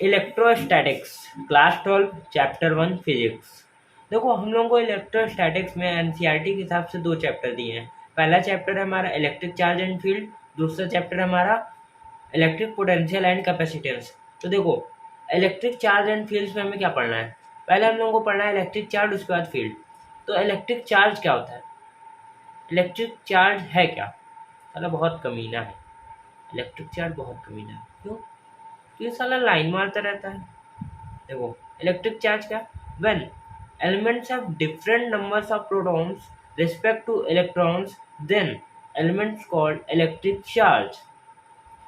Electrostatics, class 12, chapter 1 physics. देखो हम लोगों को इलेक्ट्रोस्टैटिक्स में एनसीईआरटी के हिसाब से 2 चैप्टर दिए हैं। पहला चैप्टर है हमारा इलेक्ट्रिक चार्ज एंड फील्ड, दूसरा चैप्टर है हमारा इलेक्ट्रिक पोटेंशियल एंड कैपेसिटेंस। तो देखो इलेक्ट्रिक चार्ज एंड फील्ड्स में हमें क्या पढ़ना है? पहले हम लोगों को पढ़ना है इलेक्ट्रिक चार्ज, उसके बाद फील्ड। तो इलेक्ट्रिक चार्ज क्या होता है? इलेक्ट्रिक चार्ज है क्या? साला बहुत कमीना है, इलेक्ट्रिक चार्ज बहुत कमीना है। क्यों? क्यों साला लाइन मारता रहता है। देखो इलेक्ट्रिक चार्ज क्या? When elements have different numbers of protons respect to electrons, then elements called electric charge.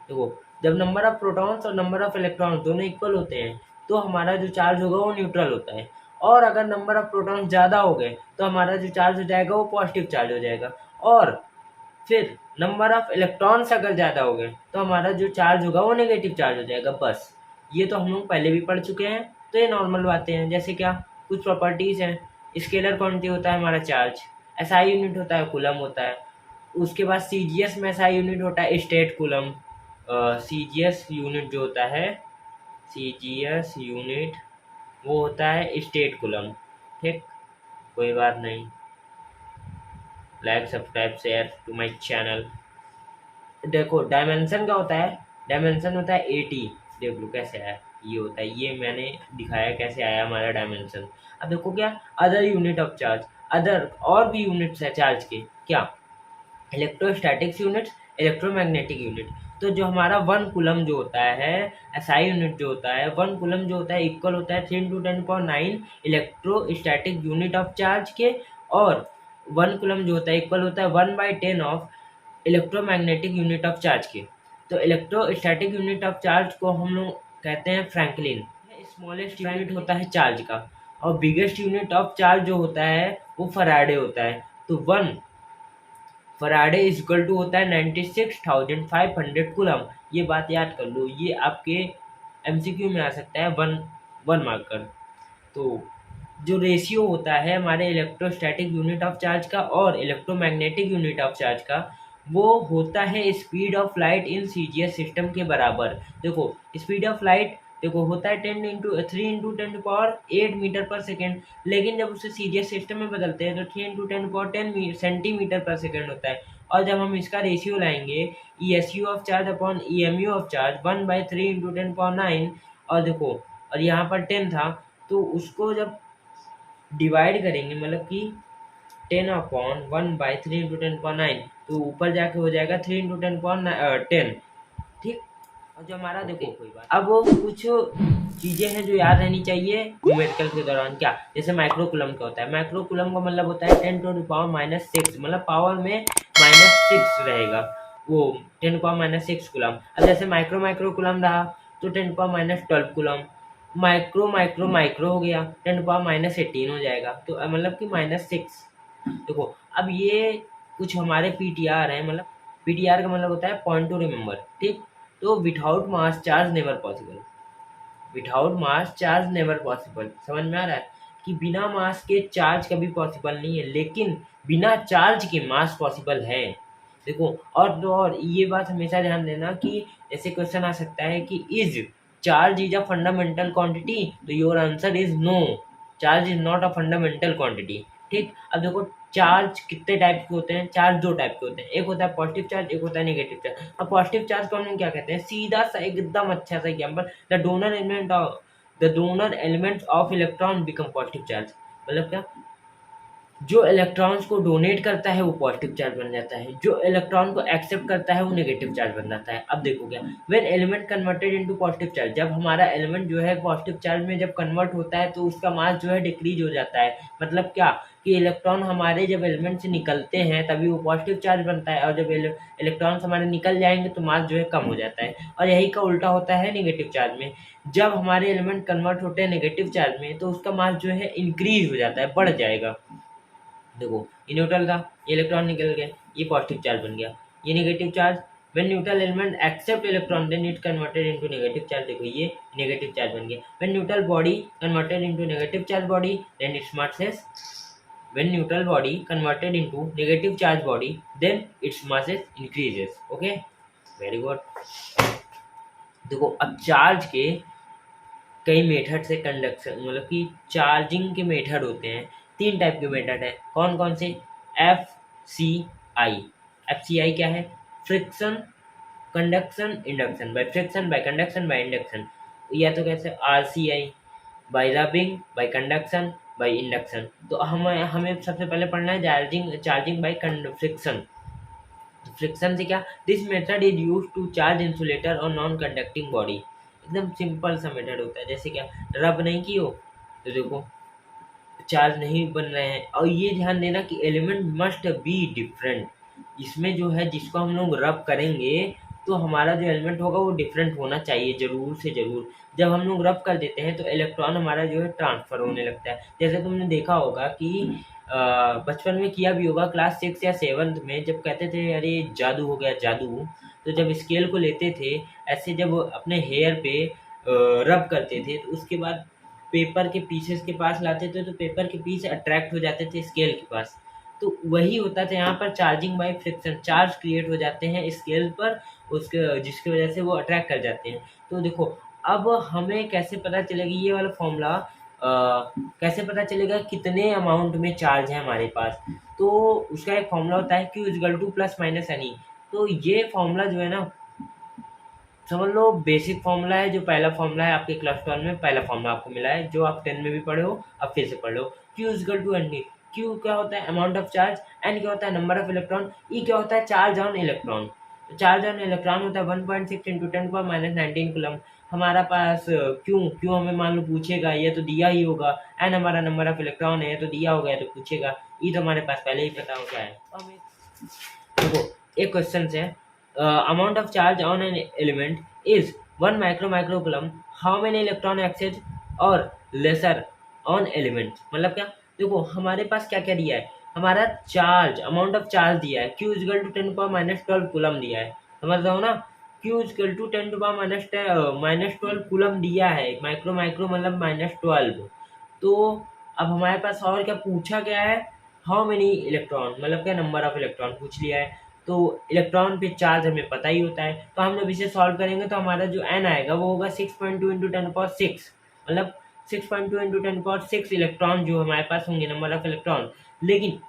देखो जब नंबर ऑफ प्रोटॉन्स और नंबर ऑफ इलेक्ट्रॉन्स दोनों इक्वल होते हैं तो हमारा जो चार्ज होगा वो न्यूट्रल होता है, और अगर नंबर ऑफ प्रोटॉन्स ज़्यादा हो गए तो हमारा जो चार्ज हो जाएगा वो पॉजिटिव चार्ज हो जाएगा, और फिर नंबर ऑफ इलेक्ट्रॉन्स अगर ज़्यादा हो गए तो हमारा जो चार्ज होगा वो नेगेटिव चार्ज हो जाएगा। बस ये तो हम लोग पहले भी पढ़ चुके हैं, तो ये नॉर्मल बातें हैं। जैसे क्या कुछ प्रॉपर्टीज़ हैं, स्केलर क्वांटिटी होता है हमारा चार्ज, एसआई यूनिट होता है कूलम होता है, उसके बाद सीजीएस में एसआई यूनिट होता है स्टेट कूलम, सीजीएस यूनिट जो होता है, सीजीएस यूनिट वो होता है स्टेट कूलम। ठीक, कोई बात नहीं। Like subscribe share to my channel. देखो डायमेंशन क्या होता है? डायमेंशन होता है 80। देख लो कैसे आया, ये होता है, ये मैंने दिखाया कैसे आया हमारा डायमेंशन। अब देखो क्या, other unit of charge, other और भी यूनिट्स है चार्ज के, क्या? Electrostatics unit, electromagnetic unit. तो जो हमारा 1 कूलम जो होता है, एसआई यूनिट जो होता है, 1 कूलम जो होता है इक्वल होता है 3 × 10⁹ इलेक्ट्रोस्टैटिक यूनिट ऑफ चार्ज के, और 1 कूलम जो होता है इक्वल होता है 1/10 of electromagnetic unit of charge के। तो इलेक्ट्रोस्टैटिक यूनिट ऑफ चार्ज को हम लोग कहते हैं फ्रैंकलिन। स्मॉलेस्ट यूनिट होता है चार्ज का, और बिगेस्ट यूनिट ऑफ चार्ज जो होता है वो फराडे होता है। तो 1 फराडे इज इक्वल टू होता है 96,500 कूलम। ये बात याद कर लो, ये आपके एमसीक्यू में आ सकता है 1 मार्कर। तो जो रेशियो होता है हमारे इलेक्ट्रोस्टैटिक यूनिट ऑफ चार्ज का और इलेक्ट्रोमैग्नेटिक यूनिट ऑफ चार्ज का, वो होता है speed of light in CGS system के बराबर। देखो स्पीड ऑफ लाइट देखो होता है 3 × 10⁸ मीटर पर सेकेंड, लेकिन जब उसे सीजीएस सिस्टम में बदलते हैं तो 3 × 10⁻10 सेंटीमीटर पर सेकेंड होता है। और जब हम इसका रेशियो लाएंगे E S U of charge upon E M U of charge 1/3 × 10⁹, और देखो और यहाँ पर 10 था, तो उसको जब डिवाइड करेंगे मतलब कि 10/1/3 × 10⁻9, तो ऊपर जाके हो जाएगा 3 × 10⁻10। ठीक। और जो हमारा देखो कोई बात, अब वो कुछ चीज़ें हैं जो याद रहनी चाहिए न्यूमेरिकल के दौरान। क्या? जैसे माइक्रोकुलम का होता है, माइक्रोकुलम का मतलब होता है 10⁻⁻6, मतलब पावर में -6 रहेगा वो, 10⁻⁻6 कुलम। अब जैसे माइक्रोकुलम रहा तो 10⁻⁻12 कुलम। माइक्रो माइक्रो माइक्रो हो गया 10⁻⁻18 हो जाएगा, तो मतलब कि -6। देखो अब ये कुछ हमारे पीटीआर हैं, मतलब पीटीआर का मतलब होता है पॉइंट टू रिमेंबर। ठीक। तो without mass charge never possible, without mass charge never possible. समझ में आ रहा है कि बिना मास के चार्ज कभी पॉसिबल नहीं है, लेकिन बिना चार्ज के मास पॉसिबल है। देखो और ये बात हमेशा ध्यान देना कि ऐसे क्वेश्चन आ सकता है कि is charge is a fundamental quantity, तो your answer is no, charge is not a fundamental quantity. ठीक। अब देखो चार्ज कितने टाइप के होते हैं? चार्ज 2 टाइप के होते हैं, एक होता है पॉजिटिव चार्ज, एक होता है नेगेटिव चार्ज। अब पॉजिटिव चार्ज को हम लोग क्या कहते हैं? सीधा सा एकदम अच्छा सा example, the donor element of electron become positive charge. मतलब क्या? जो इलेक्ट्रॉन्स को डोनेट करता है वो पॉजिटिव चार्ज बन जाता है, जो इलेक्ट्रॉन को एक्सेप्ट करता है वो नेगेटिव चार्ज बन जाता है। अब देखो क्या, when element converted into positive charge, जब हमारा एलिमेंट जो है पॉजिटिव चार्ज में जब कन्वर्ट होता है तो उसका मास जो है डिक्रीज हो जाता है। मतलब क्या कि इलेक्ट्रॉन हमारे जब एलिमेंट से निकलते हैं तभी वो पॉजिटिव चार्ज बनता है, और जब इलेक्ट्रॉन्स हमारे निकल जाएंगे तो मास जो है कम हो जाता है। और यही का उल्टा होता है नेगेटिव चार्ज में, जब हमारे एलिमेंट कन्वर्ट होते हैं नेगेटिव चार्ज में तो उसका मास जो है इंक्रीज हो जाता है, बढ़ जाएगा। देखो ये न्यूट्रल था, ये इलेक्ट्रॉन निकल गए, ये पॉजिटिव चार्ज बन गया। ये negative charge, when neutral element accept electron then it converted into negative charge. देखो ये नेगेटिव चार्ज बन गया। When neutral body converted into negative charge body then its mass is, when neutral body converted into negative charge body then its mass increases. Okay, very good. देखो अब charge के कई method से conduction मतलब कि charging के method होते हैं। 3 टाइप के मेथड है। कौन कौन से? F C I. F C I क्या है? Friction, conduction, induction. By friction, by conduction, by induction. या तो कैसे? R C I, by rubbing, by conduction, by induction. तो हमें हमें सबसे पहले पढ़ना है charging charging by friction. Friction से क्या? This method is use to charge insulator और नॉन कंडक्टिंग बॉडी। एकदम सिंपल सा मेथड होता है। जैसे क्या? रब नहीं की हो तो देखो चार्ज नहीं बन रहे हैं। और ये ध्यान देना कि एलिमेंट मस्ट बी डिफरेंट। इसमें जो है जिसको हम लोग रब करेंगे तो हमारा जो एलिमेंट होगा वो डिफरेंट होना चाहिए ज़रूर से ज़रूर। जब हम लोग रब कर देते हैं तो इलेक्ट्रॉन हमारा जो है ट्रांसफ़र होने लगता है। जैसे तुमने देखा होगा कि बचपन में किया भी होगा, क्लास 6 या 7th में जब कहते थे अरे जादू हो गया जादू। तो जब स्केल को लेते थे ऐसे जब अपने हेयर पे रब करते थे तो उसके बाद पेपर के पीसेस के पास लाते थे तो पेपर के पीस अट्रैक्ट हो जाते थे स्केल के पास। तो वही होता था यहाँ पर charging by friction. Charge create हो जाते हैं स्केल पर उसके जिसकी वजह से वो अट्रैक्ट कर जाते हैं। तो देखो अब हमें कैसे पता चलेगा ये वाला फॉर्मूला, कैसे पता चलेगा कितने अमाउंट में चार्ज है हमारे पास? तो उसका एक फॉर्मूला होता है Q equal two plus minus any. तो ये फॉर्मूला जो है ना समझ लो बेसिक फॉर्मूला है। जो पहला फॉर्मूला है आपके क्लास 12 में पहला फॉर्मूला आपको मिला है जो आप 10 में भी पढ़े हो, अब फिर से पढ़ लो। Q equal to N D. Q क्या होता है? Amount of charge. एन क्या होता है? Number of electron. ई क्या होता है? Charge on electron. तो चार्ज ऑन इलेक्ट्रॉन होता है 1.6 इंटू 10⁻19 कूलम। हमारा पास क्यू क्यू हमें मान लो पूछेगा ये तो दिया ही होगा। एन हमारा नंबर ऑफ इलेक्ट्रॉन है तो दिया होगा, तो पूछेगा। ई तो हमारे पास पहले ही पता हो गया है। देखो एक क्वेश्चन है, amount of charge on an element is 1 micro coulomb. How many electron exchange or lesser on element? मतलब क्या? देखो हमारे पास क्या क्या दिया है। हमारा चार्ज अमाउंट ऑफ चार्ज दिया है Q इक्वल टू 10⁻12 कूलम दिया है। समझ रहे हो ना? Q इक्वल टू 10⁻12 कूलम दिया है। माइक्रो माइक्रो मतलब -12। तो अब हमारे पास और क्या पूछा गया है? हाउ मेनी इलेक्ट्रॉन मतलब क्या? नंबर ऑफ इलेक्ट्रॉन पूछ लिया है। तो इलेक्ट्रॉन पे चार्ज हमें पता ही होता है। तो हम जब इसे सॉल्व करेंगे तो हमारा जो एन आएगा वो होगा 6.2 इंटू 10⁻6। मतलब 6.2 इंटू 10⁻6 इलेक्ट्रॉन जो हमारे पास होंगे, नंबर ऑफ इलेक्ट्रॉन। लेकिन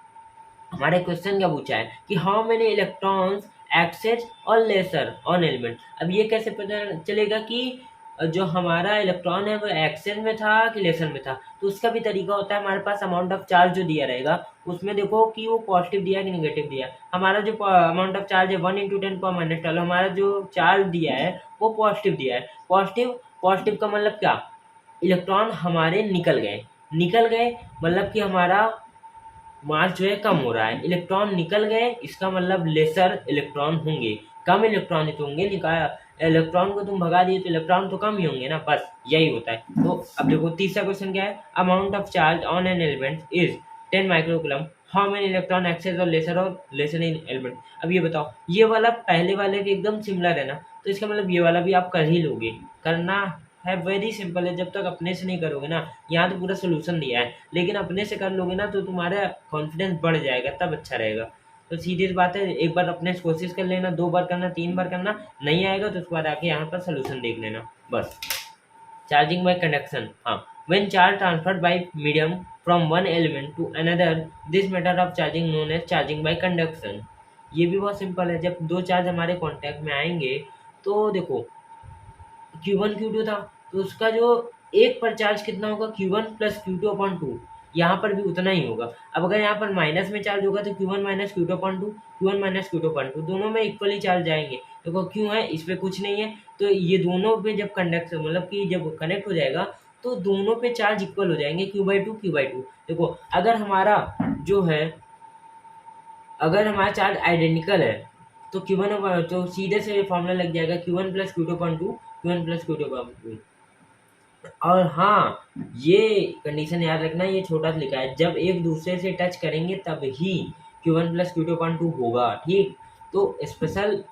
हमारे क्वेश्चन क्या पूछा है कि हाउ मेनी इलेक्ट्रॉन्स एक्सेस और लेसर ऑन एलिमेंट। अब ये कैसे पता चलेगा कि जो हमारा इलेक्ट्रॉन है वो एक्सेस में था कि लेसर में था? तो उसका भी तरीका होता है। हमारे पास अमाउंट ऑफ चार्ज जो दिया रहेगा उसमें देखो कि वो पॉजिटिव दिया है कि नेगेटिव दिया है। हमारा जो अमाउंट ऑफ चार्ज है 1 इंटू 10⁻12, हमारा जो चार्ज दिया है वो पॉजिटिव दिया है। पॉजिटिव पॉजिटिव का मतलब क्या? इलेक्ट्रॉन हमारे निकल गए। निकल गए मतलब कि हमारा मास जो है कम हो रहा है। इलेक्ट्रॉन निकल गए इसका मतलब लेसर इलेक्ट्रॉन होंगे, कम इलेक्ट्रॉन ही तो होंगे। इलेक्ट्रॉन को तुम भगा दिए तो इलेक्ट्रॉन तो कम ही होंगे ना, बस यही होता है। तो अब देखो तीसरा क्वेश्चन क्या है? Amount of charge on an element is 10 microcoulomb. How many electron excess और लेसर इन एलिमेंट। अब ये बताओ, ये वाला पहले वाले के एकदम सिमिलर है ना, तो इसका मतलब ये वाला भी आप कर ही लोगे। करना है वेरी सिंपल है। जब तक अपने से नहीं करोगे ना, यहाँ तो पूरा सोल्यूशन दिया है, लेकिन अपने से कर लोगे ना तो तुम्हारा कॉन्फिडेंस बढ़ जाएगा, तब अच्छा रहेगा। तो सीधी सी बात है, एक बार अपने से कोशिश कर लेना, 2 बार करना, 3 बार करना, नहीं आएगा तो उसके बाद आके यहाँ पर सोल्यूशन देख लेना बस। Charging by conduction. हाँ, when charge transferred by medium from one element to another, this method of charging known as charging by conduction. ये भी बहुत सिंपल है। जब दो चार्ज हमारे कॉन्टैक्ट में आएंगे तो देखो Q1 Q2 था तो उसका जो एक पर चार्ज कितना होगा? Q1 plus Q2 upon 2। यहाँ पर भी उतना ही होगा। अब अगर यहाँ पर माइनस में चार्ज होगा तो Q1 minus Q2 upon 2, Q1 minus Q2 upon 2, दोनों में इक्वली चार्ज जाएंगे। देखो क्यों है, इस पे कुछ नहीं है, तो ये दोनों पे जब कंडक्ट मतलब कि जब कनेक्ट हो जाएगा तो दोनों पे चार्ज इक्वल हो जाएंगे, Q/2 Q/2। देखो अगर हमारा जो है अगर हमारा चार्ज आइडेंटिकल है तो Q1 तो सीधे से फॉर्मूला लग जाएगा Q1 plus Q2 upon 2, Q1 plus Q2 upon 2। और हाँ, ये कंडीशन याद रखना, ये छोटा सा लिखा है, जब एक दूसरे से टच करेंगे तब ही Q1 प्लस Q2 अपॉन 2 होगा, ठीक। तो स्पेशल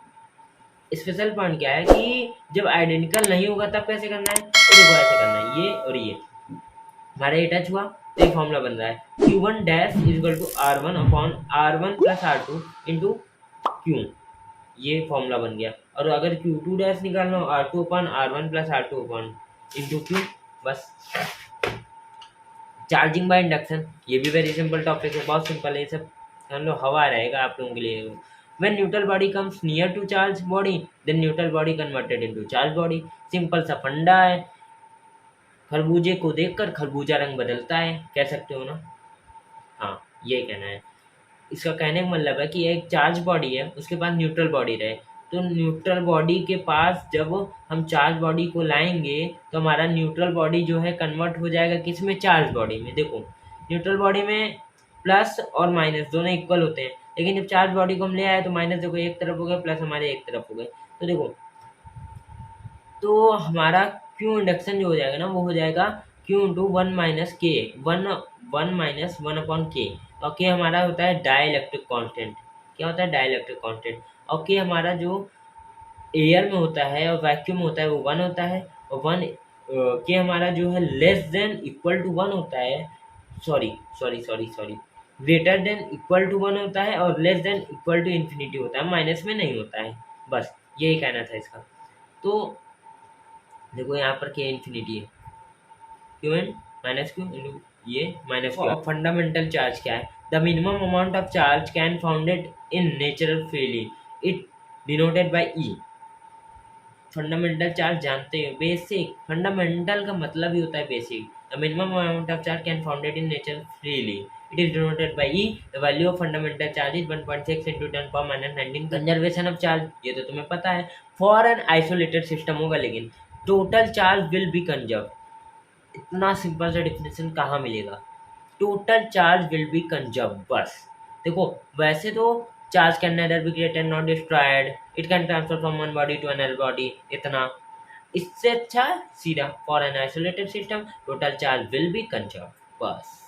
स्पेशल पॉइंट क्या है कि जब आइडेंटिकल नहीं होगा तब कैसे करना है, तो देखो ऐसे करना है, ये और ये हमारा ये टच हुआ तो एक फॉर्मूला बन रहा है Q1 dash is equal to R1 upon R1 plus R2 into Q। ये फॉर्मूला बन गया। और अगर Q2 डैश निकालना हो R2 upon R1 plus R2 upon into Q। बस। चार्जिंग बाय इंडक्शन, ये भी वेरी सिंपल टॉपिक है, बहुत सिंपल है ये सब, समझ लो हवा रहेगा आप लोगों के लिए। When neutral body comes near to charge body then neutral body converted into charge body. Simple सा फंडा है। खरबूजे को देखकर खरबूजा रंग बदलता है, कह सकते हो ना। हाँ, ये कहना है। इसका कहने का मतलब है कि एक चार्ज बॉडी है, उसके पास न्यूट्रल बॉडी रहे, तो न्यूट्रल बॉडी के पास जब हम चार्ज बॉडी को लाएंगे तो हमारा न्यूट्रल बॉडी जो है कन्वर्ट हो जाएगा किस में, चार्ज बॉडी में। देखो न्यूट्रल बॉडी में प्लस और माइनस दोनों इक्वल होते हैं, लेकिन जब चार्ज बॉडी को हम ले आए तो माइनस देखो एक तरफ हो गए, प्लस हमारे एक तरफ हो गए। तो देखो, तो हमारा क्यू इंडक्शन जो हो जाएगा ना, वो हो जाएगा क्यू इंटू वन माइनस के, one one minus one upon के। और के हमारा होता है डाई इलेक्ट्रिक कॉन्स्टेंट। क्या होता है, डाई इलेक्ट्रिक कॉन्स्टेंट। और के हमारा जो एयर में होता है और वैक्यूम में होता है वो वन होता है। और वन के हमारा जो है less than equal to one होता है, sorry sorry sorry sorry, greater than equal to one होता है और less than equal to infinity होता है, माइनस में नहीं होता है। बस यही कहना था इसका। तो देखो यहाँ पर के इन्फिनिटी है, Q and minus Q into ये माइनस क्यू। अब फंडामेंटल चार्ज क्या है, the minimum amount of charge can founded in natural freely, it denoted by E. Fundamental charge जानते हो, बेसिक, फंडामेंटल का मतलब ही होता है basic. The minimum amount of charge can founded in nature freely, it is denoted by E. The value of fundamental charge is 1.6 into 10⁻19। Conservation of charge ये तो तुम्हें पता है, फॉर एन आइसोलेटेड सिस्टम होगा, लेकिन total charge will be conserve. इतना simple सा definition कहाँ मिलेगा, total charge will be conserve. बस देखो, वैसे तो charge can neither be created not destroyed, it can transfer from one body to another body, इतना। इससे अच्छा सीधा, for an isolated system total charge will be conserve. बस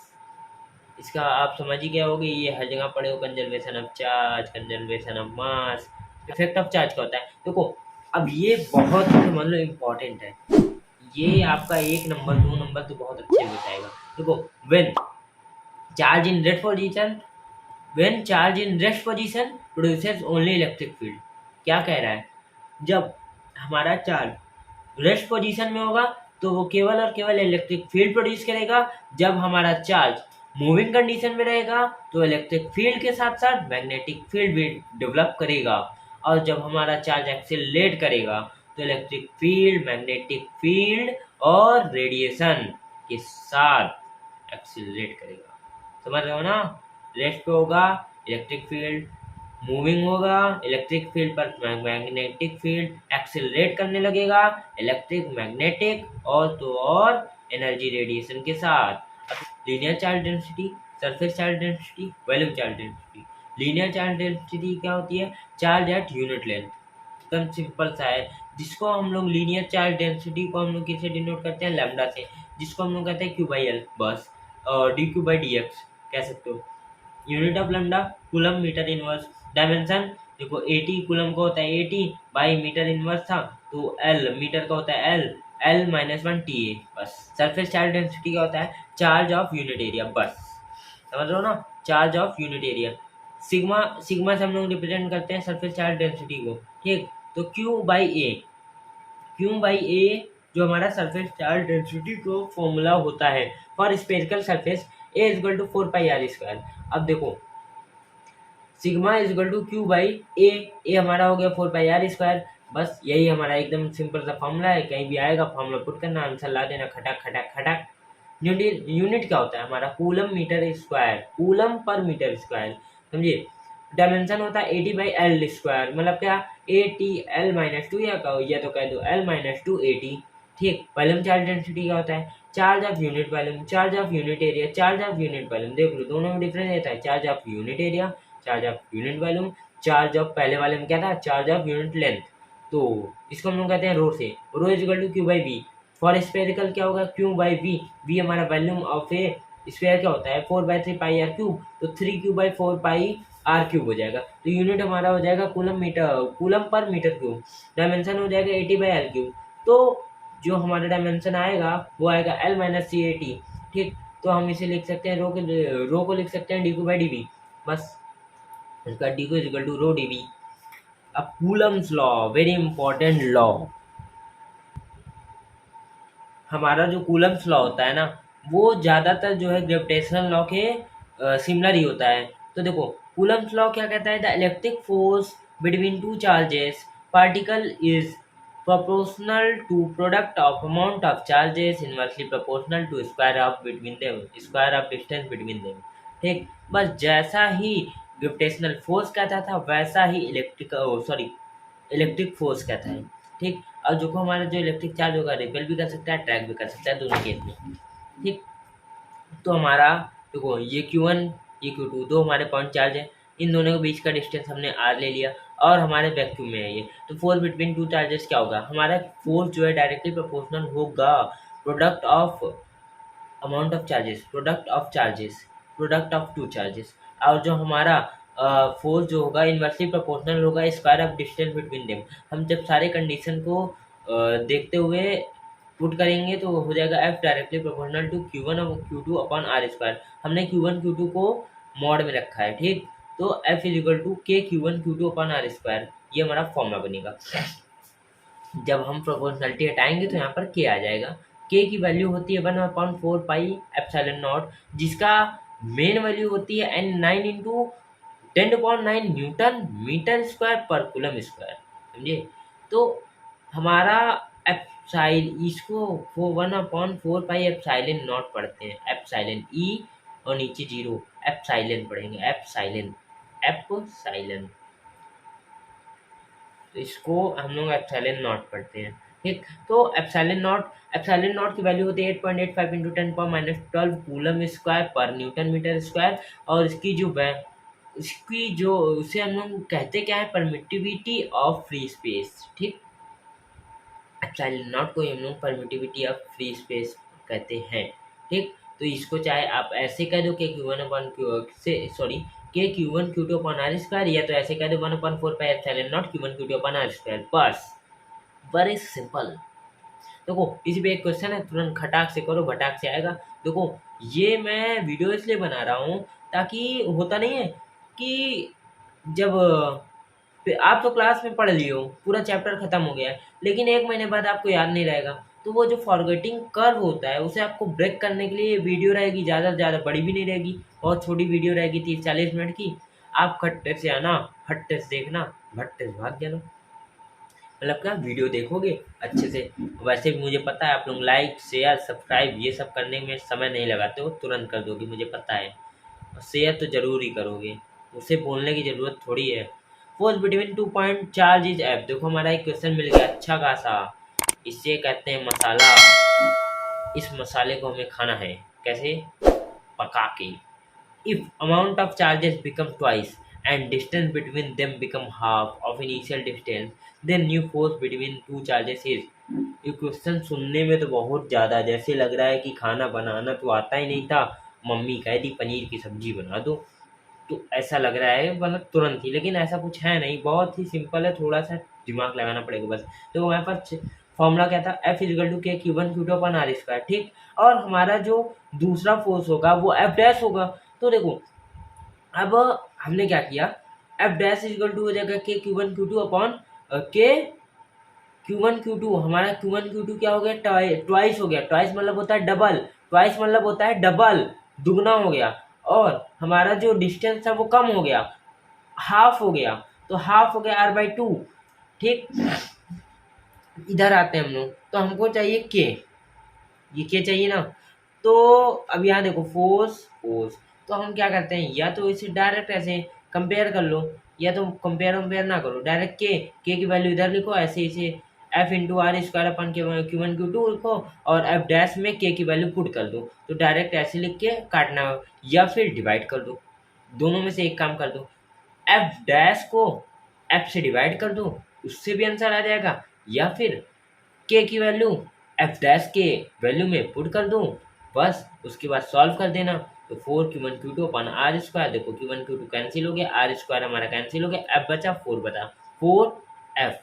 इसका आप समझ ही गया होगे, ये हर जगह पढ़े हो, conservation of charge, conservation of mass, effect of charge का होता है। देखो अब ये बहुत मान लो इम्पोर्टेंट है, ये आपका 1 नंबर 2 नंबर तो बहुत अच्छे हो जाएगा। देखो, when charge in rest position, when charge in rest position produces only electric field. क्या कह रहा है, जब हमारा चार्ज रेस्ट पोजीशन में होगा तो वो केवल और केवल इलेक्ट्रिक फील्ड प्रोड्यूस करेगा। जब हमारा चार्ज मूविंग कंडीशन में रहेगा तो इलेक्ट्रिक फील्ड के साथ साथ मैग्नेटिक फील्ड भी डेवलप करेगा। और जब हमारा चार्ज एक्सेलरेट करेगा तो इलेक्ट्रिक फील्ड, मैग्नेटिक फील्ड और रेडिएशन के साथ एक्सेलरेट करेगा। समझ रहे हो ना, रेस्ट पे होगा इलेक्ट्रिक फील्ड, मूविंग होगा इलेक्ट्रिक फील्ड पर मैग्नेटिक फील्ड एक्सेलरेट करने लगेगा, इलेक्ट्रिक मैग्नेटिक और तो और एनर्जी रेडिएशन के साथ। Linear charge density, surface charge density, volume charge density. Linear charge density क्या होती है, चार्ज एट यूनिट लेंथ। एकदम सिंपल सा है, जिसको हम लोग लीनियर चार्ज डेंसिटी को हम लोग किससे डिनोट करते हैं, लैम्डा से, जिसको हम लोग कहते हैं क्यू बाई एल। बस, और D Q by D X कह सकते हो। Unit of lambda coulomb metre inverse. Dimension देखो, 80 कूलम का होता है 80 बाई मीटर इनवर्स था, तो एल मीटर का होता है L, L minus one T A. बस सरफेस चार्ज डेंसिटी क्या होता है, चार्ज ऑफ यूनिट एरिया। बस समझ लो ना, charge of unit area. Sigma, sigma से हम लोग रिप्रेजेंट करते हैं सरफेस चार्ज डेंसिटी को, ठीक। तो Q by A, Q by A जो हमारा सरफेस चार्ज डेंसिटी को फॉर्मूला होता है for spherical surface, A is equal to 4 pi R square. अब देखो, sigma is equal to Q by A, A हमारा हो गया 4 पाई आर स्क्वायर। बस यही हमारा एकदम सिंपल सा फॉर्मूला है, कहीं भी आएगा फॉर्मूला पुट करना, आंसर ला देना, खटक खटक खटक। यूनिट, यूनिट क्या होता है हमारा, कूलम मीटर स्क्वायर, कूलम पर मीटर स्क्वायर, समझिए। डायमेंशन होता है 80 बाई एल स्क्वायर, मतलब क्या, 80 एल माइनस टू, या तो कह दो एल माइनस टू 80, ठीक। वॉल्यूम चार्ज डेंसिटी क्या होता है, charge of unit volume, charge of unit area, charge of unit volume. देख लो दोनों में डिफरेंस रहता है, charge of unit area, charge of unit volume, charge of पहले वाले में क्या था, चार्ज ऑफ यूनिट लेंथ। तो इसको हम लोग कहते हैं रो से, rho is equal to Q by V. For spherical क्या होगा, क्यू बाई वी, वी हमारा वॉल्यूम ऑफ ए स्फीयर क्या होता है, 4/3 पाई आर क्यूब, तो 3 Q by 4 pi R cube हो जाएगा। तो यूनिट हमारा हो जाएगा कूलम मीटर, कूलम पर मीटर क्यूब। डायमेंशन हो जाएगा 80 बाई एल क्यूब। तो जो हमारा डायमेंशन आएगा वो आएगा एल माइनस सी 80, ठीक। तो हम इसे लिख सकते हैं, रो को लिख सकते हैं D Q by D V. बस इसका D Q is equal to rho D V. अब coulomb's law, very important law. हमारा जो कूलम्स लॉ होता है ना, वो ज़्यादातर जो है ग्रेविटेशनल लॉ के सिमिलर ही होता है। तो देखो कूलम्स लॉ क्या कहता है, the electric force between two charges particle is proportional to product of amount of charges inversely proportional to square of between them, square of distance between them। ठीक, बस जैसा ही ग्रेविटेशनल फोर्स कहता था वैसा ही electric force कहता है। ठीक, और जो हमारा जो इलेक्ट्रिक चार्ज होगा रिपेल भी कर सकता है, ट्रैक भी कर सकता है, दोनों केस में। ठीक, तो हमारा देखो ये Q1 ये Q2 दो हमारे पॉइंट चार्ज है, इन दोनों के बीच का डिस्टेंस हमने R ले लिया और हमारे वैक्यूम में है ये, तो फोर्स बिटवीन टू चार्जेस क्या होगा, हमारा फोर्स जो है डायरेक्टली प्रोपोर्शनल होगा product of amount of charges, product of two charges. और जो हमारा फोर्स जो होगा इनवर्सली प्रोपोर्शनल होगा square of distance between them. हम जब सारे कंडीशन को देखते हुए पुट करेंगे तो हो जाएगा F directly proportional to Q1 और Q2 अपॉन आर स्क्वायर। हमने Q1 Q2 को मॉड में रखा है। ठीक, तो F is equal to K Q1 Q2 upon R square, ये हमारा फॉर्मूला बनेगा। जब हम प्रोपोर्शनलिटी हटाएंगे तो यहाँ पर के आ जाएगा। के की वैल्यू होती है 1/4 पाई एप्सिलॉन नॉट, जिसका मेन वैल्यू होती है n9 into 10/9 newton metre square पर कूलम स्क्वायर। समझे, तो हमारा एप्साइल इसको वो 1/4 पाई एप्साइलन नॉट पढ़ते हैं, एप्साइलन ई और नीचे जीरो, एप्साइलन पढ़ेंगे, एप्साइलन एप्साइलन, तो इसको हम लोग एप्सिलॉन नॉट पढ़ते हैं। ठीक, तो एप्सिलॉन नॉट की वैल्यू होती है 8.85 इंटू 10⁻12 कूलम स्क्वायर पर न्यूटन मीटर स्क्वायर, और इसकी जो उसे हम लोग कहते क्या है, परमिटिविटी ऑफ फ्री स्पेस। ठीक, एप्सिलॉन नॉट को हम लोग परमिटिविटी ऑफ फ्री स्पेस कहते हैं। ठीक, तो इसको चाहे आप ऐसे कह दो कि Q1 Q2 upon R square, या तो ऐसे कह दो 1/4 pi epsilon naught Q1 Q2 upon R square. बस वेरी सिंपल। देखो इसी पे एक क्वेश्चन है, तुरंत खटाक से करो भटाक से आएगा। देखो ये मैं वीडियो इसलिए बना रहा हूँ ताकि होता नहीं है कि जब आप तो क्लास में पढ़ लियो पूरा चैप्टर खत्म हो गया है, लेकिन 1 महीने बाद आपको याद नहीं रहेगा, तो वो जो फॉरगेटिंग कर्व होता है उसे आपको ब्रेक करने के लिए वीडियो रहेगी, ज़्यादा से ज़्यादा बड़ी भी नहीं रहेगी, बहुत छोटी वीडियो रहेगी 30-40 मिनट की। आप खट्टे से आना, फट्टे से देखना, भट्टे से भाग जाना। मतलब क्या, वीडियो देखोगे अच्छे से। वैसे भी मुझे पता है आप लोग लाइक शेयर सब्सक्राइब ये सब करने में समय नहीं लगाते हो, तुरंत कर दोगे मुझे पता है, और शेयर तो ज़रूर ही करोगे, उसे बोलने की ज़रूरत थोड़ी है। Force between 2 point charge is F. देखो हमारा एक क्वेश्चन मिल गया अच्छा खासा, इसे कहते हैं मसाला। इस मसाले को हमें खाना है, कैसे, पका के। If amount of charges become twice and distance between them become half of initial distance, then new force between two charges is। ये क्वेश्चन सुनने में तो बहुत ज़्यादा जैसे लग रहा है कि खाना बनाना तो आता ही नहीं था, मम्मी कह दी पनीर की सब्जी बना दो, तो ऐसा लग रहा है मतलब तुरंत ही, लेकिन ऐसा कुछ है नहीं, बहुत ही सिंपल है, थोड़ा सा दिमाग लगाना पड़ेगा बस। तो हमारे पास फॉर्मूला क्या था, F is equal to K Q1 Q2 upon R square. ठीक, और हमारा जो दूसरा फोर्स होगा वो एफ डैश होगा। तो देखो अब हमने क्या किया, एफ डैश इजिकल टू हो जाएगा के Q1 Q2 अपॉन के Q1 Q2। हमारा Q1 Q2 क्या हो गया, ट्वाइस हो गया, ट्वाइस मतलब होता है डबल, ट्वाइस मतलब होता है डबल, दुगना हो गया, और हमारा जो डिस्टेंस था वो कम हो गया, हाफ हो गया, तो हाफ हो गया R/2। ठीक, इधर आते हैं हम लोग, तो हमको चाहिए के, ये के चाहिए ना, तो अब यहाँ देखो फोर्स, तो हम क्या करते हैं, या तो इसे डायरेक्ट ऐसे कंपेयर कर लो, या तो कंपेयर ना करो, डायरेक्ट के की वैल्यू इधर लिखो, ऐसे इसे F into R square upon Q1 Q2 लिखो, और एफ डैश में के की वैल्यू पुट कर दो, तो डायरेक्ट ऐसे लिख के काटना, या फिर डिवाइड कर दो, दोनों में से एक काम कर दो, एफ डैश को एफ से डिवाइड कर दो, उससे भी आंसर आ जाएगा, या फिर के की वैल्यू एफ डैश के वैल्यू में पुट कर दूँ, बस उसके बाद सॉल्व कर देना। तो 4 Q1 Q2 अपन आर स्क्वायर, देखो Q1 Q2 कैंसिल हो गया, आर स्क्वायर हमारा कैंसिल हो गया, एफ बचा 4 बता 4 एफ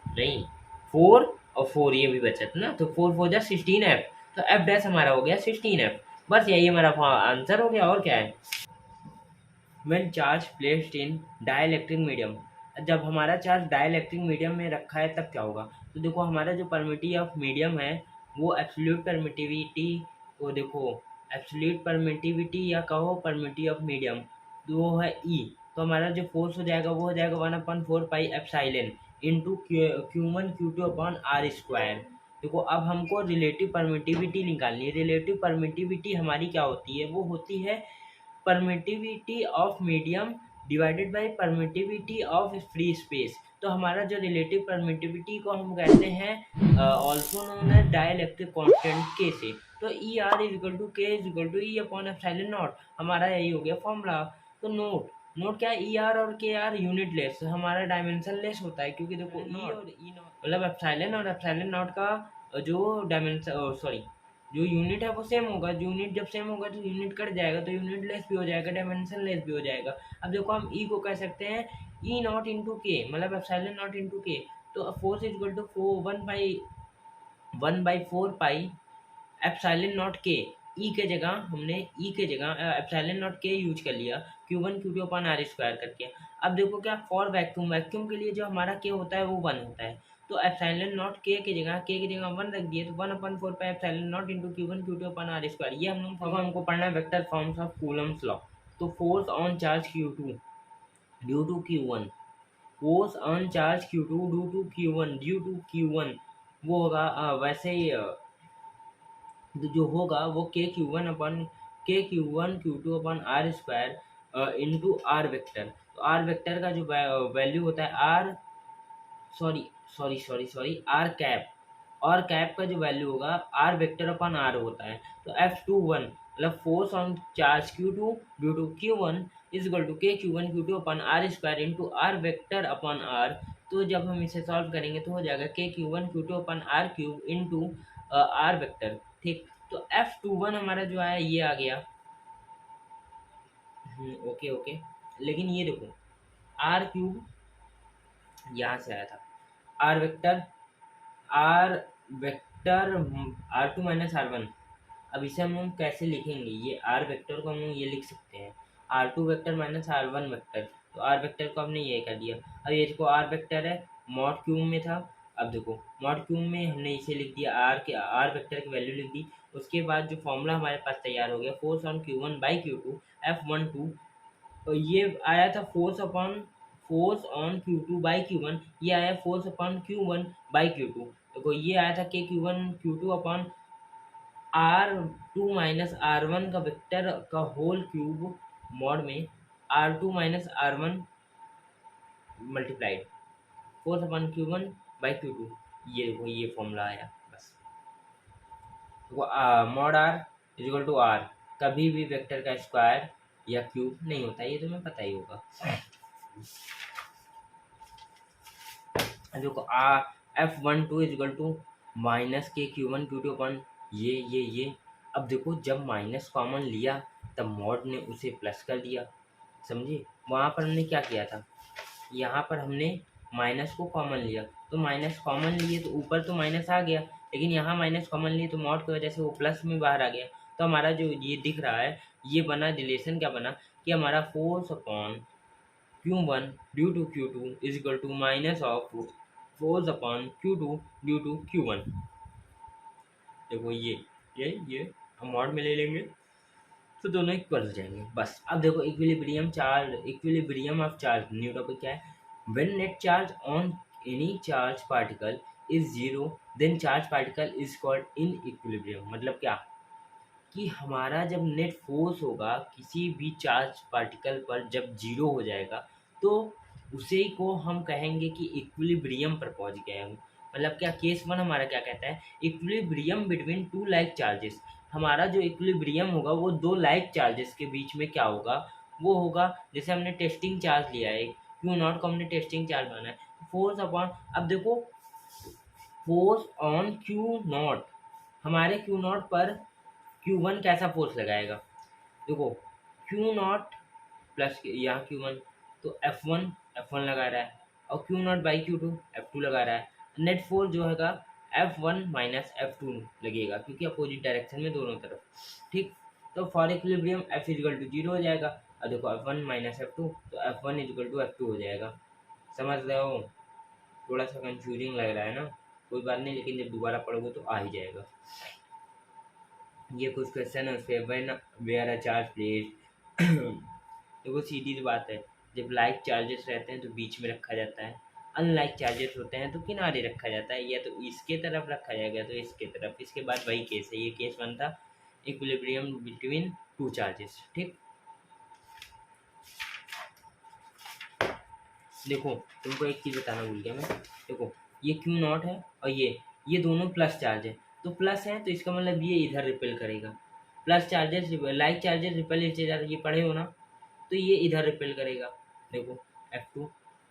नहीं 4 और 4 ये भी बचा था ना, तो 4 4 जा 16 एफ, तो एफ डैश हमारा हो गया 16 एफ। बस यही हमारा आंसर हो गया, और क्या है। When charge placed in dielectric medium, जब हमारा चार्ज डाइलेक्ट्रिक मीडियम में रखा है तब क्या होगा, तो देखो हमारा जो परमिटिविटी ऑफ मीडियम है वो एब्सोल्यूट परमिटिविटी को देखो, एब्सोल्यूट परमिटिविटी या कहो परमिटिविटी ऑफ मीडियम, तो वो है ई। तो हमारा जो फोर्स हो जाएगा वो हो जाएगा 1/4 pi epsilon into Q1 Q2 upon R square. देखो अब हमको रिलेटिव परमिटिविटी निकालनी है। रिलेटिव परमिटिविटी हमारी क्या होती है, वो होती है permittivity of medium divided by permittivity of free space. तो हमारा जो रिलेटिव परमिटिविटी को हम कहते हैं also known as dielectric constant K से। तो E R is equal to K is equal to E upon epsilon naught, हमारा यही हो गया फॉर्मूला। तो नोट नोट क्या है, ई आर और के आर यूनिट लेस, हमारा डायमेंशन लेस होता है, क्योंकि देखो ई और ई नॉट मतलब एप्सिलॉन और एप्सिलॉन नॉट का जो डायमेंशन सॉरी जो यूनिट है वो सेम होगा। जो यूनिट जब सेम होगा तो यूनिट कट जाएगा, तो यूनिट लेस भी हो जाएगा, डायमेंशन लेस भी हो जाएगा। अब देखो हम ई को कह सकते हैं ई नॉट इंटू के, मतलब एप्सिलॉन नॉट इंटू के। तो force is equal to 1/4 pi epsilon naught K. E के जगह हमने ई के जगह एप्सिलॉन नॉट के यूज कर लिया, Q1 Q2 upon R square करके। अब देखो क्या, फॉर वैक्यूम, वैक्यूम के लिए जो हमारा के होता है वो 1 होता है। तो एप्सिलॉन नॉट के की जगह 1 रख दिए, तो 1/4 pi epsilon naught into Q1 Q2 upon R square. ये हम लोग हमको पढ़ना है vector forms of coulomb's law. तो force on charge Q2 due to Q1, force on charge Q2 due to Q1 वो होगा वैसे ही तो जो होगा वो K Q one Q two upon R square into R vector. तो आर वेक्टर का जो वैल्यू होता है R sorry sorry R cap, और कैप का जो वैल्यू होगा आर वेक्टर अपन आर होता है। तो F21 मतलब force on charge Q2 due to Q1 is equal to K Q one Q two upon R square into R vector upon R. तो जब हम इसे सॉल्व करेंगे तो हो जाएगा K Q one Q two upon R cube into R vector. ठीक, तो F21 हमारा जो आया ये आ गया। ओके ओके, लेकिन ये देखो आर क्यूब यहाँ से आया था, are vector are vector R2 - R1। अब इसे हम लोग कैसे लिखेंगे, ये आर वेक्टर को हम लोग ये लिख सकते हैं R2 vector minus R1 vector. तो आर वेक्टर को हमने ये कर दिया। अब ये देखो आर वेक्टर है, मॉड क्यूब में था। अब देखो मॉड क्यूब में हमने इसे लिख दिया, आर वेक्टर की वैल्यू लिख दी। उसके बाद जो फॉर्मूला हमारे पास तैयार हो गया, फोर्स ऑन Q1/Q2 F12। तो ये आया था फोर्स ऑन Q2/Q1, ये आया फोर्स अपॉन Q1/Q2। देखो ये आया था के Q1 Q2 upon R2 - R1 का वेक्टर का होल क्यूब मॉड में R2 - R1 multiplied force upon Q1/Q2। ये देखो ये फॉर्मूला आया बस। देखो mod R is equal to R, कभी भी वेक्टर का स्क्वायर या क्यूब नहीं होता, ये तुम्हें पता ही होगा। देखो F12 is equal to minus के Q1 Q2 अपन ये। अब देखो जब माइनस कॉमन लिया तब मॉड ने उसे प्लस कर दिया, समझे। वहाँ पर हमने क्या किया था, यहाँ पर हमने माइनस को कॉमन लिया, तो माइनस कॉमन लिए तो ऊपर तो माइनस आ गया, लेकिन यहाँ माइनस कॉमन लिए तो मॉड की वजह से वो प्लस में बाहर आ गया। तो हमारा जो ये दिख रहा है, ये बना रिलेशन क्या बना कि हमारा force upon Q1 due to Q2 is equal to minus of force upon Q2 due to Q1। देखो ये हम मॉड में ले लेंगे तो दोनों इक्वल हो जाएंगे बस। अब देखो equilibrium of charge, new topic क्या है। When net charge on any charge particle is zero then charge particle is called in equilibrium. मतलब क्या कि हमारा जब नेट फोर्स होगा किसी भी चार्ज पार्टिकल पर जब जीरो हो जाएगा तो उसे को हम कहेंगे कि इक्विलिब्रियम पर पहुंच गए हम। मतलब क्या, केस 1 हमारा क्या कहता है, equilibrium between two like charges. हमारा जो इक्विलिब्रियम होगा वो दो लाइक चार्जेस के बीच में क्या होगा, वो होगा जैसे हमने टेस्टिंग चार्ज लिया है Q0 को हमने टेस्टिंग चार्ज माना है, फोर्स अपॉन, अब देखो फोर्स ऑन Q0, हमारे Q0 पर Q1 कैसा फोर्स लगाएगा। देखो Q0 प्लस यहाँ Q1, तो F1 लगा रहा है, और Q0/Q2 F2 लगा रहा है। नेट फोर्स जो हैगा F1 - F2 लगेगा, क्योंकि अपोजिट डायरेक्शन में दोनों तरफ। ठीक, तो for equilibrium F is equal to 0 हो जाएगा। और देखो F1 - F2, तो F1 is equal to F2 हो जाएगा। समझ रहे हो, थोड़ा सा कंफ्यूजिंग लग रहा है ना। कोई बात नहीं, लेकिन जब दोबारा पढ़ोगे तो आ ही जाएगा। ये कुछ क्वेश्चन है उसके, when where a charge place. देखो सीधी सी बात है, जब लाइक चार्जेस रहते हैं तो बीच में रखा जाता है, अनलाइक चार्जेस होते हैं तो किनारे रखा जाता है, या तो इसके तरफ रखा जाएगा तो इसके तरफ। इसके बाद वही केस है, ये केस बनता इक्विलिब्रियम बिटवीन टू चार्जेस। ठीक, देखो तुमको एक चीज़ बताना भूल गया मैं। देखो ये क्यू नॉट है और ये दोनों प्लस चार्ज है, तो प्लस है तो इसका मतलब ये इधर रिपेल करेगा। Plus charges like charges repel each other, ये पढ़े हो ना, तो ये इधर रिपेल करेगा। देखो F2,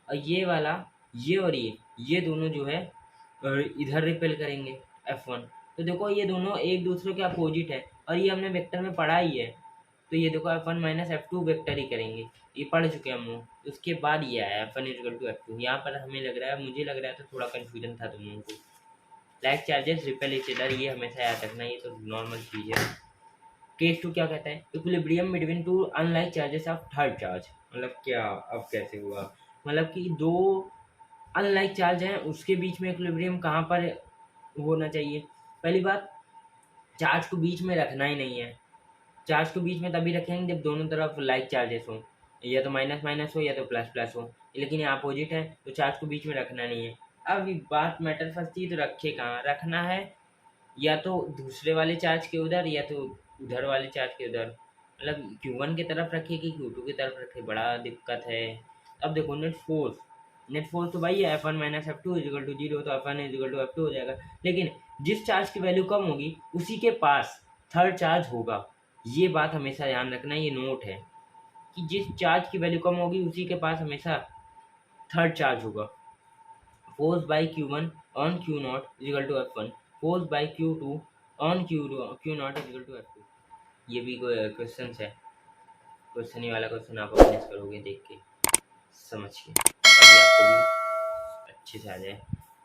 और ये वाला, ये और ये दोनों जो है इधर रिपेल करेंगे F1। तो देखो ये दोनों एक दूसरे के अपोजिट है, और ये हमने वेक्टर में पढ़ा ही है। तो ये देखो F1 माइनस F2 वेक्टर ही करेंगे, ये पढ़ चुके हैं हम लोग। उसके बाद ये आया F1 इक्वल टू F2। यहाँ पर हमें लग रहा है, मुझे लग रहा है तो थोड़ा कन्फ्यूजन था तुम लोगों को। Like charges repel each other, ये हमेशा याद रखना, ये तो नॉर्मल चीज़ है। केस टू क्या कहता है, equilibrium between two unlike charges of third charge. मतलब क्या, अब कैसे हुआ, मतलब कि दो अनलाइक चार्ज हैं उसके बीच में इक्विलिब्रियम कहाँ पर होना चाहिए। पहली बात, चार्ज को बीच में रखना ही नहीं है। चार्ज को बीच में तभी रखेंगे जब दोनों तरफ लाइक चार्जेस हो, या तो माइनस माइनस हो या तो प्लस प्लस हो, लेकिन ये अपोजिट है तो चार्ज को बीच में रखना नहीं है। अब ये बात मैटर फंसती है, तो रखे कहाँ रखना है, या तो दूसरे वाले चार्ज के उधर या तो उधर वाले चार्ज के उधर। मतलब Q1 की तरफ रखे कि Q2 की तरफ रखे, बड़ा दिक्कत है। अब देखो नेट फोर्स तो भाई F1 minus F2 is equal to zero, तो F1 इजिकल टू F2 हो जाएगा। लेकिन जिस चार्ज की वैल्यू कम होगी उसी के पास थर्ड चार्ज होगा। ये बात हमेशा ध्यान रखना, ये नोट है कि जिस चार्ज की वैल्यू कम होगी उसी के पास हमेशा थर्ड चार्ज होगा। Force by Q1 on Q0 is equal to F1, force by Q2 on Q0 is equal to F2। ये भी कोई क्वेश्चन है, क्वेश्चन ही वाला क्वेश्चन आप अप्रेस करोगे देख के, समझ के, ताकि आपको भी अच्छे से आ जाए।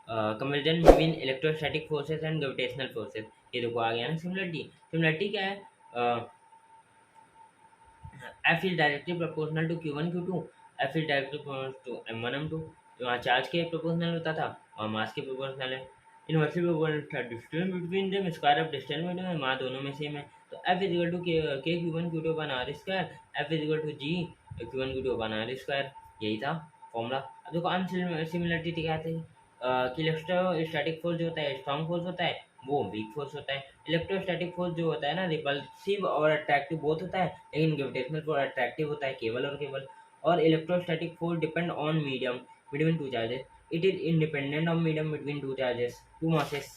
Comparison between electrostatic forces and gravitational forces, ये देखो आ गया ना सिमिलरिटी। सिमिलरिटी क्या है, F is directly proportional to Q1 Q2, F is directly proportional to M1 M2। तो वहाँ चार्ज के प्रोपोर्शनल होता था और मास के प्रोपोर्शनल है। इनवर्सली प्रोपोर्शनल था distance between them, square of distance between them, mass दोनों में सेम है। तो F is equal to K Q1 Q2 upon R square, F is equal to G Q1 Q2 upon R square, यही था formula. अब देखो अनसिमिलरिटी दिखाते हैं कि इलेक्ट्रोस्टैटिक फोर्स जो होता है स्ट्रॉन्ग फोर्स होता है, वो वीक फोर्स होता है। इलेक्ट्रोस्टैटिक फोर्स जो होता है ना रिपल्सिव और अट्रैक्टिव बोथ होता है, लेकिन ग्रेविटेशनल फोर्स अट्रैक्टिव होता है केवल और केवल। और electrostatic force depend on medium between two charges, it is independent of medium between two charges, two masses.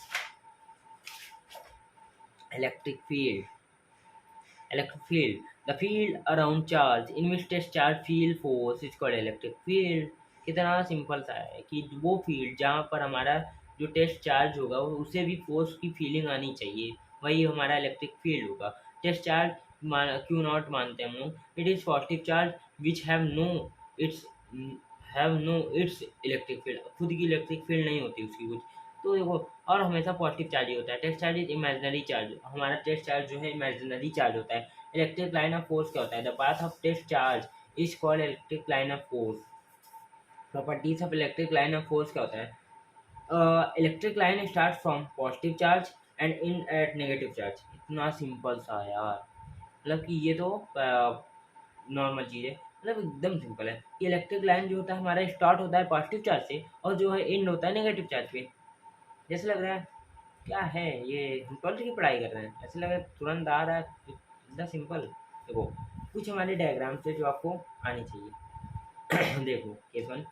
Electric field, the field around charge in which test charge field force is called electric field। कितना simple सा है कि वो field जहाँ पर हमारा जो test charge होगा उसे भी फोर्स की फीलिंग आनी चाहिए, वही हमारा इलेक्ट्रिक फील्ड होगा। टेस्ट चार्ज Q0 मानते हैं हम लोग, it is positive charge which it's have no it's electric field, खुद की इलेक्ट्रिक फील्ड नहीं होती उसकी कुछ। तो देखो, और हमेशा पॉजिटिव चार्ज ही होता है। Test charge is imaginary charge, हमारा टेस्ट चार्ज जो है इमेजिनरी चार्ज होता है। इलेक्ट्रिक लाइन ऑफ फोर्स क्या होता है, the path of test charge is called electric line of force. Properties of electric line of force क्या होता है, electric line start from positive charge end in at negative charge. इतना simple सा यार, मतलब कि ये तो नॉर्मल चीज़ है, मतलब एकदम सिंपल है। कि इलेक्ट्रिक लाइन जो होता है हमारा स्टार्ट होता है पॉजिटिव चार्ज से और जो है एंड होता है नेगेटिव चार्ज पे। जैसे लग रहा है क्या है ये, हम 12th की पढ़ाई कर रहे हैं, ऐसे लग रहा है तुरंत आ रहा है, इतना सिंपल। देखो कुछ हमारे डायग्राम से जो आपको आनी चाहिए। देखो केस 1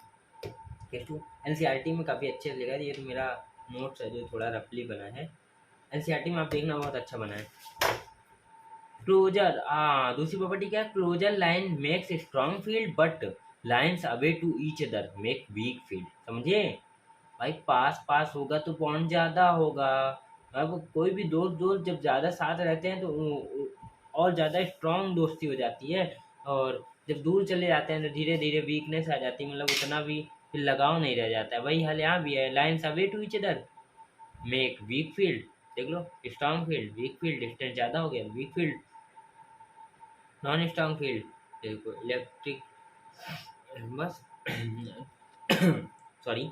केस 2 एनसीईआरटी में काफ़ी अच्छे से लिखा है, ये तो मेरा नोट्स है जो थोड़ा रफली बना है। एनसीईआरटी में आप देखना बहुत अच्छा बना है। क्लोजर, हाँ दूसरी प्रॉपर्टी क्या है, closer line makes strong field but lines away to each other make weak field. समझे भाई, पास पास होगा तो बॉन्ड ज़्यादा होगा। अब कोई भी दोस्त दोस्त जब ज़्यादा साथ रहते हैं तो और ज़्यादा स्ट्रॉन्ग दोस्ती हो जाती है, और जब दूर चले जाते हैं तो धीरे धीरे वीकनेस आ जाती है, मतलब उतना भी फिर लगाव नहीं रह जाता है। वही हाल यहाँ भी है, lines away to each other make weak field. देख लो, strong field weak field, distance ज़्यादा हो गया weak field, non strong field. देखो इलेक्ट्रिक बस सॉरी।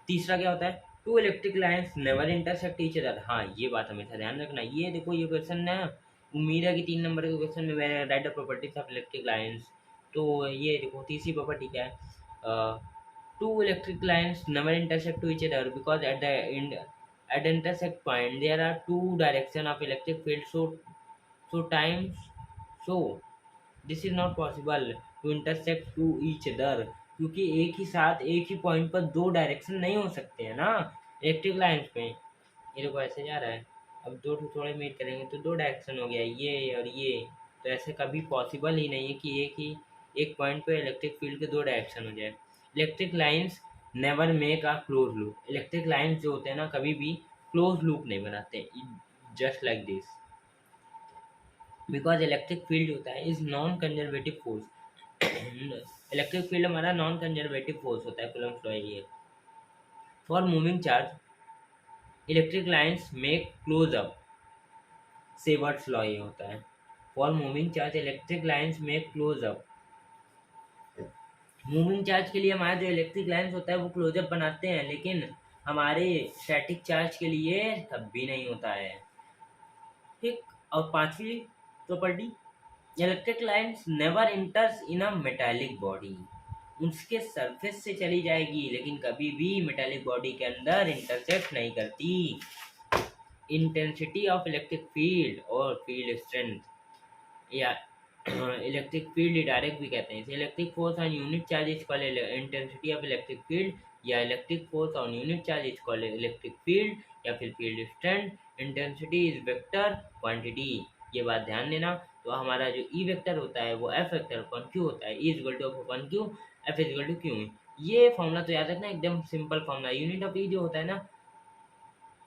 तीसरा क्या होता है, two electric lines never intersect each other. हाँ, ये बात हमेशा ध्यान रखना। ये देखो, ये क्वेश्चन है, उम्मीद है कि 3 नंबर के क्वेश्चन में मैंने write the properties of electric lines. तो ये देखो, तीसरी प्रॉपर्टी क्या है? Two electric lines never intersect to each other because at the intersect point there are two direction of electric field, so this is not possible to intersect to each other, क्योंकि एक ही साथ एक ही point पर दो direction नहीं हो सकते हैं ना इलेक्ट्रिक लाइन्स पे। ये देखो ऐसे जा रहा है, अब दो थोड़े मीट करेंगे तो दो डायरेक्शन हो गया, ये और ये। तो ऐसे कभी पॉसिबल ही नहीं है कि एक पॉइंट पे इलेक्ट्रिक फील्ड के दो डायरेक्शन हो जाए। Electric lines never make a close loop. Electric lines जो होते हैं ना, कभी भी क्लोज लूप नहीं बनाते, just like this. Because electric field होता है is non conservative force. Electric field हमारा नॉन कंजर्वेटिव फोर्स होता है, कूलम्ब्स लॉ ये। For moving charge electric lines make close up, Savart's law ये होता है। For moving charge electric lines make close up. Moving charge के लिए हमारा जो इलेक्ट्रिक लाइन्स होता है वो क्लोजअप बनाते हैं, लेकिन हमारे स्टैटिक चार्ज के लिए कभी नहीं होता है। ठीक, और पांचवी प्रॉपर्टी, इलेक्ट्रिक लाइन्स नेवर इंटर्स इन अ मेटालिक बॉडी। उसके सरफेस से चली जाएगी लेकिन कभी भी मेटालिक बॉडी के अंदर इंटरसेक्ट नहीं करती। इंटेंसिटी ऑफ इलेक्ट्रिक फील्ड और फील्ड स्ट्रेंथ, या इलेक्ट्रिक फील्ड डायरेक्ट भी कहते हैं इसे। Electric force on unit charge is called intensity of electric field, या electric force on unit charge is called electric field, या फिर field strength. Intensity is vector quantity, ये बात ध्यान देना। तो हमारा जो ई वेक्टर होता है वो एफ वेक्टर अपॉन क्यू होता है। E is equal to F upon Q, F is equal to Q. ये फॉर्मूला तो याद रखना, एकदम simple formula. Unit of E जो होता है ना,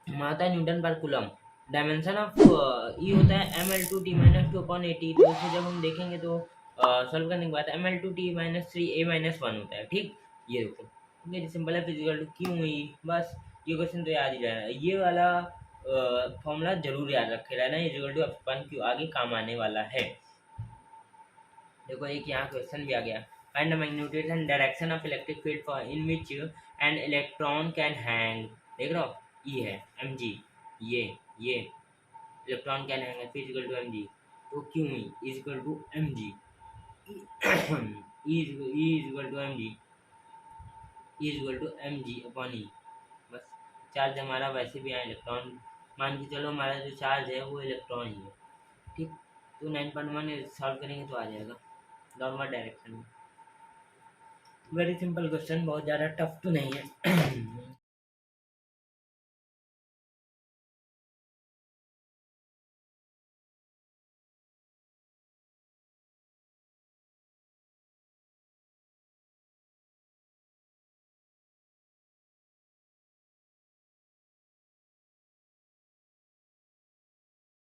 माता न्यूटन पर कूलम। डायमेंशन ऑफ ई होता है M L two T minus two upon A T. तो इसे जब हम देखेंगे तो सॉल्व करने के बाद M L two T minus three A minus one होता है। ठीक, ये देखो, ठीक है, सिंपल है। फिजिकल टू क्यों हुई, बस ये क्वेश्चन तो याद ही रहना। ये वाला फॉर्मूला जरूर याद रखे रहना, इजिकल टू अपन क्यों आगे काम आने वाला है। देखो एक यहाँ क्वेश्चन भी आ गया, find the magnitude and direction of electric field for in which an electron can hang. देख रहे हो, ई है एम जी, ये इलेक्ट्रॉन कैन हैंग है इजिकल टू एम जी। तो क्यों is equal to M G, E is equal to M G, E is equal to M G upon E. बस charge हमारा वैसे भी है इलेक्ट्रॉन, मान के चलो हमारा जो चार्ज है वो इलेक्ट्रॉन ही है। ठीक, तो 9.1 सॉल्व करेंगे तो आ जाएगा नॉर्मल डायरेक्शन में। वेरी सिंपल क्वेश्चन, बहुत ज़्यादा टफ तो नहीं है।